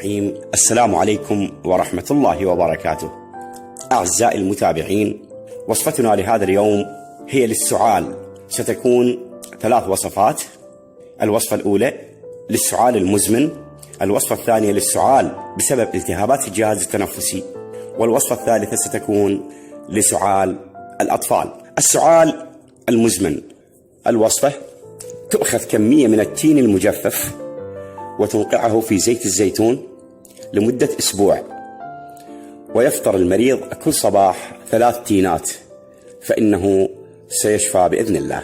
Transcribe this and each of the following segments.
الرحيم. السلام عليكم ورحمة الله وبركاته. أعزائي المتابعين، وصفتنا لهذا اليوم هي للسعال. ستكون 3 وصفات. الوصفة الأولى للسعال المزمن، الوصفة الثانية للسعال بسبب التهابات الجهاز التنفسي، والوصفة الثالثة ستكون لسعال الأطفال. السعال المزمن، الوصفة: تؤخذ كمية من التين المجفف وتنقعه في زيت الزيتون لمدة أسبوع، ويفطر المريض كل صباح 3 تينات، فإنه سيشفى بإذن الله.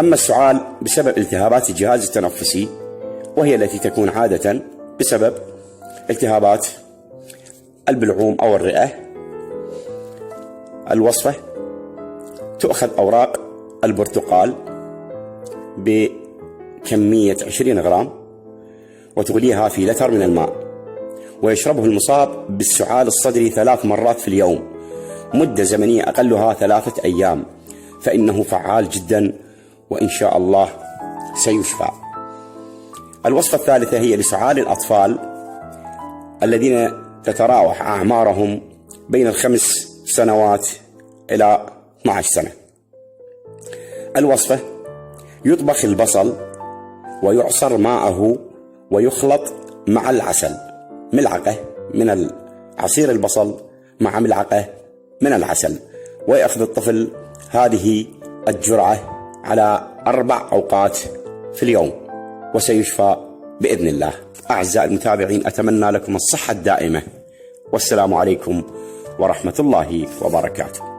أما السعال بسبب التهابات الجهاز التنفسي، وهي التي تكون عادة بسبب التهابات البلعوم أو الرئة، الوصفة: تؤخذ أوراق البرتقال بكمية 20 غرام وتغليها في لتر من الماء، ويشربه المصاب بالسعال الصدري 3 مرات في اليوم، مدة زمنية أقلها 3 أيام، فإنه فعال جدا وإن شاء الله سيشفى. الوصفة الثالثة هي لسعال الأطفال الذين تتراوح أعمارهم بين 5 سنوات إلى 12 سنة. الوصفة: يطبخ البصل ويعصر ماءه ويخلط مع العسل، ملعقة من عصير البصل مع ملعقة من العسل، ويأخذ الطفل هذه الجرعة على 4 أوقات في اليوم، وسيشفى بإذن الله. أعزائي المتابعين، أتمنى لكم الصحة الدائمة، والسلام عليكم ورحمة الله وبركاته.